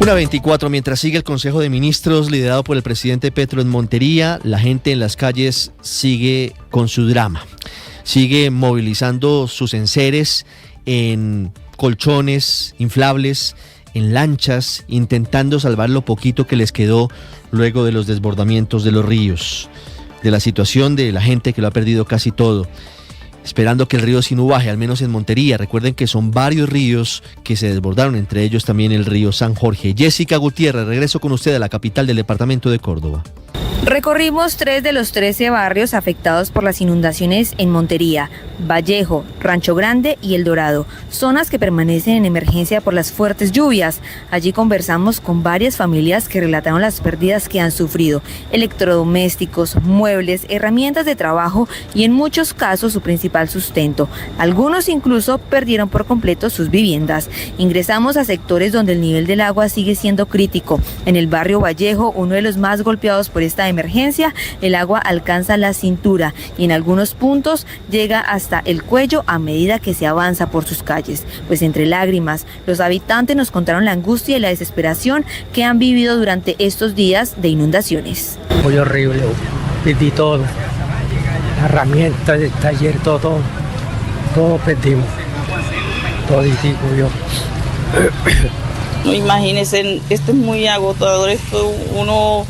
1:24, mientras sigue el Consejo de Ministros liderado por el presidente Petro en Montería, la gente en las calles sigue con su drama. Sigue movilizando sus enseres en colchones inflables, en lanchas, intentando salvar lo poquito que les quedó luego de los desbordamientos de los ríos, de la situación de la gente que lo ha perdido casi todo, esperando que el río Sinú baje, al menos en Montería. Recuerden que son varios ríos que se desbordaron, entre ellos también el río San Jorge. Jessica Gutiérrez, regreso con usted a la capital del departamento de Córdoba. Recorrimos 3 de los 13 barrios afectados por las inundaciones en Montería: Vallejo, Rancho Grande y El Dorado, zonas que permanecen en emergencia por las fuertes lluvias. Allí conversamos con varias familias que relataron las pérdidas que han sufrido: electrodomésticos, muebles, herramientas de trabajo y en muchos casos su principal sustento. Algunos incluso perdieron por completo sus viviendas. Ingresamos a sectores donde el nivel del agua sigue siendo crítico. En el barrio Vallejo, uno de los más golpeados por esta emergencia, el agua alcanza la cintura y en algunos puntos llega hasta el cuello a medida que se avanza por sus calles. Pues entre lágrimas, los habitantes nos contaron la angustia y la desesperación que han vivido durante estos días de inundaciones. Muy horrible, perdí todo, herramientas, el taller, todo perdimos, todo digo yo. No, imagínense, esto es muy agotador, esto uno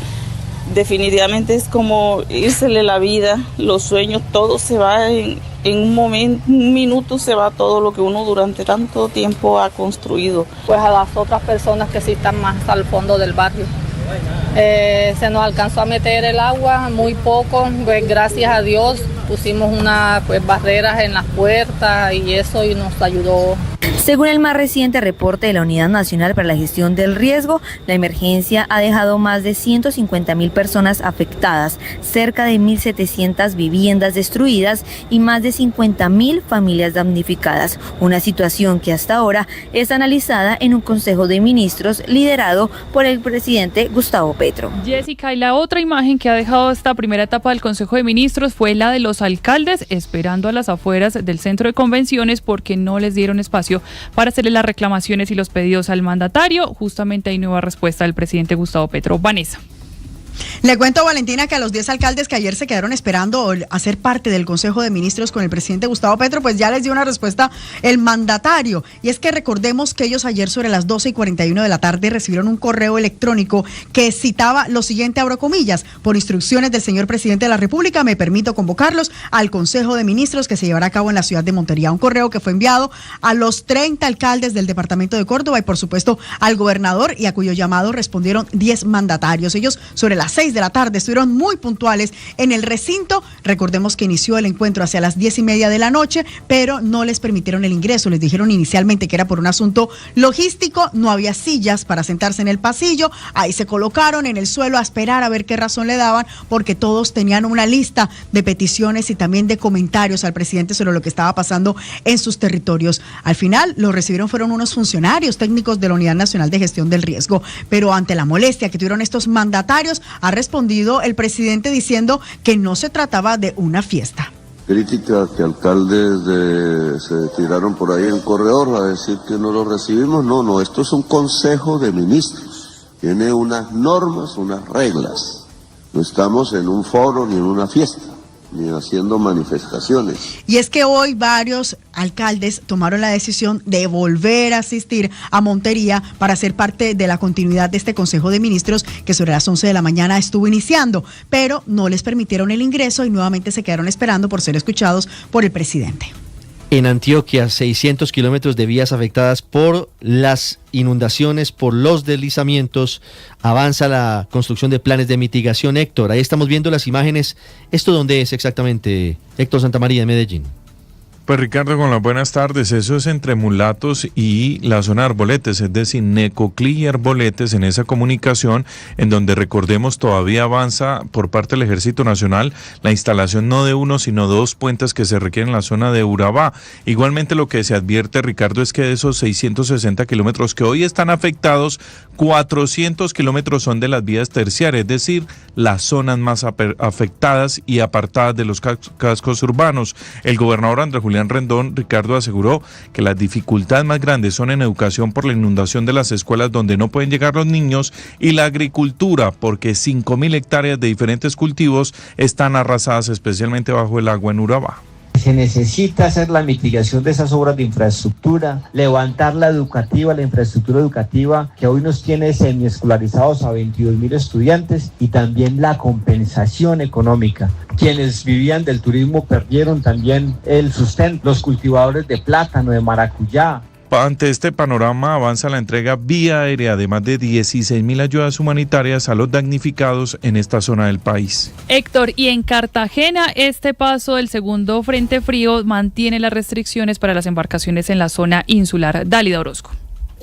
definitivamente es como írsele la vida, los sueños, todo se va en un momento, un minuto se va todo lo que uno durante tanto tiempo ha construido. Pues a las otras personas que sí están más al fondo del barrio. Se nos alcanzó a meter el agua muy poco, pues gracias a Dios pusimos barreras en las puertas y eso y nos ayudó. Según el más reciente reporte de la Unidad Nacional para la Gestión del Riesgo, la emergencia ha dejado más de 150.000 personas afectadas, cerca de 1.700 viviendas destruidas y más de 50.000 familias damnificadas. Una situación que hasta ahora es analizada en un Consejo de Ministros liderado por el presidente Gustavo Petro. Jessica, y la otra imagen que ha dejado esta primera etapa del Consejo de Ministros fue la de los alcaldes esperando a las afueras del centro de convenciones porque no les dieron espacio para hacerle las reclamaciones y los pedidos al mandatario. Justamente hay nueva respuesta del presidente Gustavo Petro. Vanessa. Le cuento, Valentina, que a los 10 alcaldes que ayer se quedaron esperando hacer parte del Consejo de Ministros con el presidente Gustavo Petro, pues ya les dio una respuesta el mandatario. Y es que recordemos que ellos ayer sobre las 12:41 de la tarde recibieron un correo electrónico que citaba lo siguiente, abro comillas: por instrucciones del señor presidente de la República, me permito convocarlos al Consejo de Ministros que se llevará a cabo en la ciudad de Montería. Un correo que fue enviado a los 30 alcaldes del departamento de Córdoba y por supuesto al gobernador, y a cuyo llamado respondieron 10 mandatarios. Ellos sobre las 6 de la tarde estuvieron muy puntuales en el recinto. Recordemos que inició el encuentro hacia las 10:30 de la noche, pero no les permitieron el ingreso. Les dijeron inicialmente que era por un asunto logístico, no había sillas para sentarse en el pasillo. Ahí se colocaron en el suelo a esperar a ver qué razón le daban, porque todos tenían una lista de peticiones y también de comentarios al presidente sobre lo que estaba pasando en sus territorios. Al final, lo recibieron fueron unos funcionarios técnicos de la Unidad Nacional de Gestión del Riesgo, pero ante la molestia que tuvieron estos mandatarios, ha respondido el presidente diciendo que no se trataba de una fiesta. Crítica que alcaldes se tiraron por ahí en corredor a decir que no lo recibimos. No, esto es un Consejo de Ministros. Tiene unas normas, unas reglas. No estamos en un foro ni en una fiesta, ni haciendo manifestaciones. Y es que hoy varios alcaldes tomaron la decisión de volver a asistir a Montería para ser parte de la continuidad de este Consejo de Ministros que sobre las 11 de la mañana estuvo iniciando, pero no les permitieron el ingreso y nuevamente se quedaron esperando por ser escuchados por el presidente. En Antioquia, 600 kilómetros de vías afectadas por las inundaciones, por los deslizamientos. Avanza la construcción de planes de mitigación. Héctor, ahí estamos viendo las imágenes. ¿Esto dónde es exactamente, Héctor Santamaría, de Medellín? Pues Ricardo, con las buenas tardes. Eso es entre Mulatos y la zona de Arboletes, es decir, Necoclí y Arboletes, en esa comunicación, en donde recordemos todavía avanza por parte del Ejército Nacional la instalación no de uno, sino dos puentes que se requieren en la zona de Urabá. Igualmente lo que se advierte, Ricardo, es que de esos 660 kilómetros que hoy están afectados, 400 kilómetros son de las vías terciarias, es decir, las zonas más afectadas y apartadas de los cascos urbanos. El gobernador Andrés Julián Julián Rendón, Ricardo aseguró que las dificultades más grandes son en educación por la inundación de las escuelas donde no pueden llegar los niños y la agricultura porque 5.000 hectáreas de diferentes cultivos están arrasadas, especialmente bajo el agua en Urabá. Se necesita hacer la mitigación de esas obras de infraestructura, levantar la infraestructura educativa que hoy nos tiene semiescolarizados a 22.000 estudiantes y también la compensación económica. Quienes vivían del turismo perdieron también el sustento, los cultivadores de plátano, de maracuyá. Ante este panorama avanza la entrega vía aérea de más de 16.000 ayudas humanitarias a los damnificados en esta zona del país. Héctor, y en Cartagena este paso del segundo frente frío mantiene las restricciones para las embarcaciones en la zona insular. Dálida Orozco.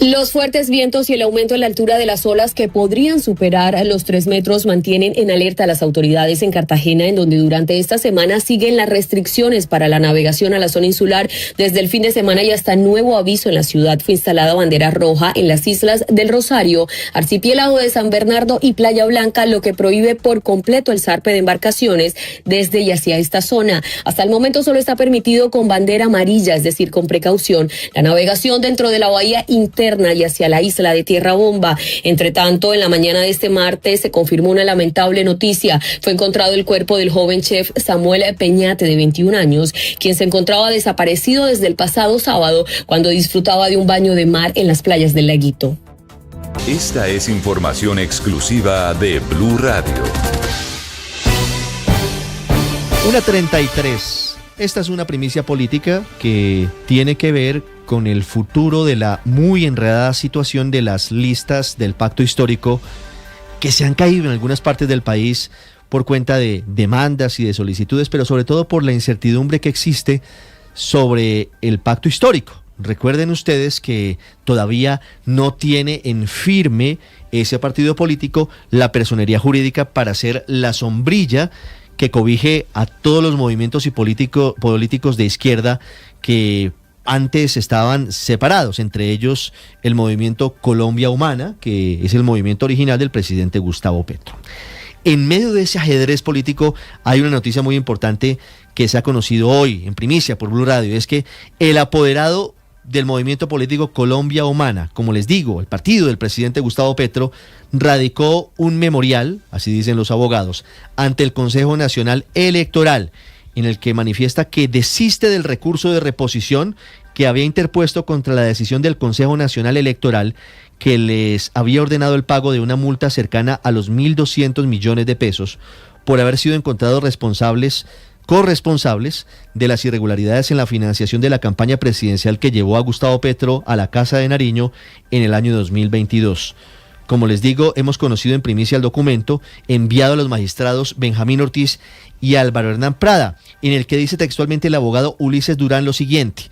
Los fuertes vientos y el aumento en la altura de las olas que podrían superar los 3 metros mantienen en alerta a las autoridades en Cartagena, en donde durante esta semana siguen las restricciones para la navegación a la zona insular. Desde el fin de semana y hasta nuevo aviso en la ciudad fue instalada bandera roja en las islas del Rosario, Archipiélago de San Bernardo y Playa Blanca, lo que prohíbe por completo el zarpe de embarcaciones desde y hacia esta zona. Hasta el momento solo está permitido con bandera amarilla, es decir, con precaución, la navegación dentro de la bahía interna y hacia la isla de Tierra Bomba. Entre tanto, en la mañana de este martes se confirmó una lamentable noticia. Fue encontrado el cuerpo del joven chef Samuel Peñate, de 21 años, quien se encontraba desaparecido desde el pasado sábado cuando disfrutaba de un baño de mar en las playas del Laguito. Esta es información exclusiva de Blue Radio. 1:33. Esta es una primicia política que tiene que ver con el futuro de la muy enredada situación de las listas del pacto histórico que se han caído en algunas partes del país por cuenta de demandas y de solicitudes, pero sobre todo por la incertidumbre que existe sobre el pacto histórico. Recuerden ustedes que todavía no tiene en firme ese partido político la personería jurídica para ser la sombrilla que cobije a todos los movimientos y políticos de izquierda que antes estaban separados, entre ellos el movimiento Colombia Humana, que es el movimiento original del presidente Gustavo Petro. En medio de ese ajedrez político hay una noticia muy importante que se ha conocido hoy en primicia por Blue Radio, y es que el apoderado del movimiento político Colombia Humana, como les digo, el partido del presidente Gustavo Petro, radicó un memorial, así dicen los abogados, ante el Consejo Nacional Electoral, en el que manifiesta que desiste del recurso de reposición que había interpuesto contra la decisión del Consejo Nacional Electoral, que les había ordenado el pago de una multa cercana a los 1.200 millones de pesos por haber sido encontrados corresponsables de las irregularidades en la financiación de la campaña presidencial que llevó a Gustavo Petro a la Casa de Nariño en el año 2022. Como les digo, hemos conocido en primicia el documento enviado a los magistrados Benjamín Ortiz y Álvaro Hernán Prada, en el que dice textualmente el abogado Ulises Durán lo siguiente: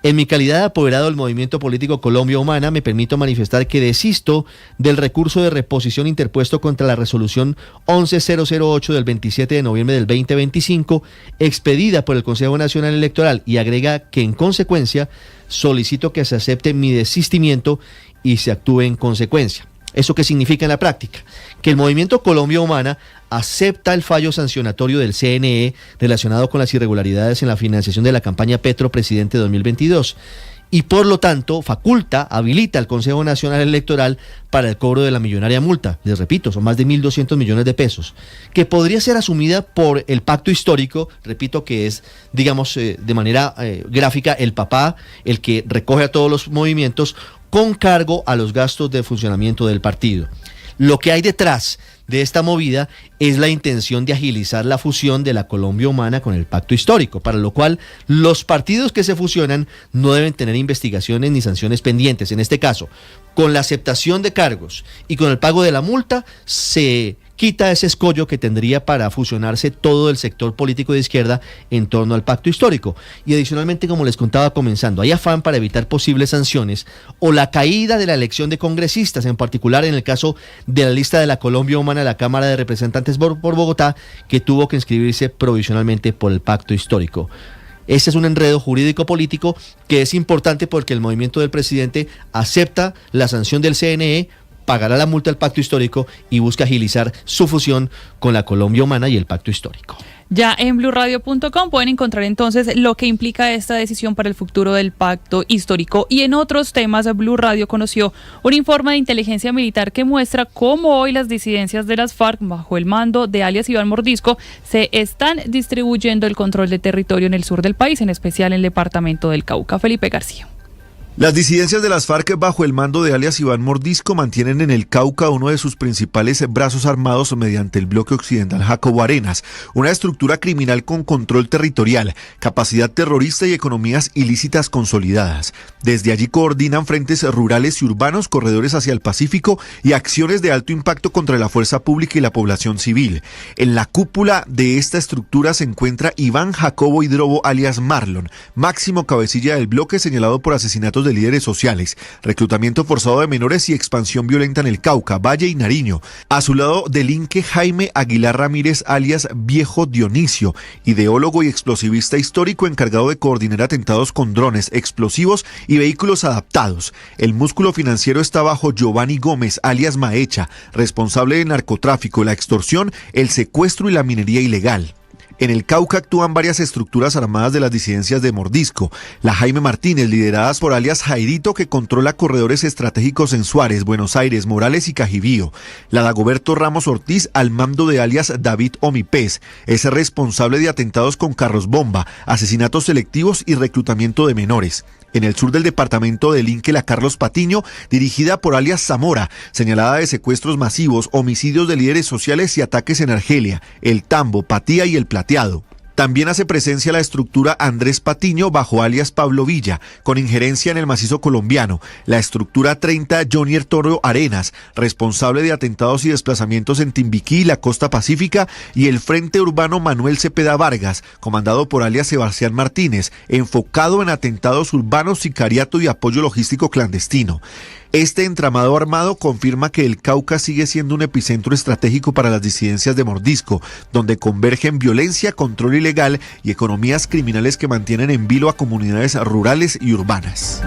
en mi calidad de apoderado del movimiento político Colombia Humana, me permito manifestar que desisto del recurso de reposición interpuesto contra la resolución 11008 del 27 de noviembre del 2025, expedida por el Consejo Nacional Electoral, y agrega que en consecuencia solicito que se acepte mi desistimiento y se actúe en consecuencia. ¿Eso qué significa en la práctica? Que el movimiento Colombia Humana acepta el fallo sancionatorio del CNE relacionado con las irregularidades en la financiación de la campaña Petro Presidente 2022 y por lo tanto habilita al Consejo Nacional Electoral para el cobro de la millonaria multa. Les repito, son más de 1.200 millones de pesos, que podría ser asumida por el pacto histórico, repito que es, digamos, de manera gráfica, el papá, el que recoge a todos los movimientos, con cargo a los gastos de funcionamiento del partido. Lo que hay detrás de esta movida es la intención de agilizar la fusión de la Colombia Humana con el pacto histórico, para lo cual los partidos que se fusionan no deben tener investigaciones ni sanciones pendientes. En este caso, con la aceptación de cargos y con el pago de la multa, se quita ese escollo que tendría para fusionarse todo el sector político de izquierda en torno al pacto histórico. Y adicionalmente, como les contaba comenzando, hay afán para evitar posibles sanciones o la caída de la elección de congresistas, en particular en el caso de la lista de la Colombia Humana de la Cámara de Representantes por Bogotá, que tuvo que inscribirse provisionalmente por el pacto histórico. Este es un enredo jurídico-político que es importante porque el movimiento del presidente acepta la sanción del CNE, pagará la multa al pacto histórico y busca agilizar su fusión con la Colombia Humana y el pacto histórico. Ya en blurradio.com pueden encontrar entonces lo que implica esta decisión para el futuro del pacto histórico. Y en otros temas, Blue Radio conoció un informe de inteligencia militar que muestra cómo hoy las disidencias de las FARC, bajo el mando de alias Iván Mordisco, se están distribuyendo el control de territorio en el sur del país, en especial en el departamento del Cauca. Felipe García. Las disidencias de las FARC bajo el mando de alias Iván Mordisco mantienen en el Cauca uno de sus principales brazos armados mediante el bloque occidental Jacobo Arenas, una estructura criminal con control territorial, capacidad terrorista y economías ilícitas consolidadas. Desde allí coordinan frentes rurales y urbanos, corredores hacia el Pacífico y acciones de alto impacto contra la fuerza pública y la población civil. En la cúpula de esta estructura se encuentra Iván Jacobo Hidrobo alias Marlon, máximo cabecilla del bloque señalado por asesinatos de líderes sociales, reclutamiento forzado de menores y expansión violenta en el Cauca, Valle y Nariño. A su lado delinque Jaime Aguilar Ramírez alias Viejo Dionisio, ideólogo y explosivista histórico encargado de coordinar atentados con drones, explosivos y vehículos adaptados. El músculo financiero está bajo Giovanni Gómez alias Maecha, responsable del narcotráfico, la extorsión, el secuestro y la minería ilegal. En el Cauca actúan varias estructuras armadas de las disidencias de Mordisco. La Jaime Martínez, lideradas por alias Jairito, que controla corredores estratégicos en Suárez, Buenos Aires, Morales y Cajibío. La Dagoberto Ramos Ortiz, al mando de alias David Omipés, es responsable de atentados con carros bomba, asesinatos selectivos y reclutamiento de menores. En el sur del departamento delinque la Carlos Patiño, dirigida por alias Zamora, señalada de secuestros masivos, homicidios de líderes sociales y ataques en Argelia, El Tambo, Patía y El Plateado. También hace presencia la estructura Andrés Patiño bajo alias Pablo Villa, con injerencia en el macizo colombiano, la estructura 30 Jonier Toro Arenas, responsable de atentados y desplazamientos en Timbiquí y la costa pacífica, y el Frente Urbano Manuel Cepeda Vargas, comandado por alias Sebastián Martínez, enfocado en atentados urbanos, sicariato y apoyo logístico clandestino. Este entramado armado confirma que el Cauca sigue siendo un epicentro estratégico para las disidencias de Mordisco, donde convergen violencia, control ilegal y economías criminales que mantienen en vilo a comunidades rurales y urbanas.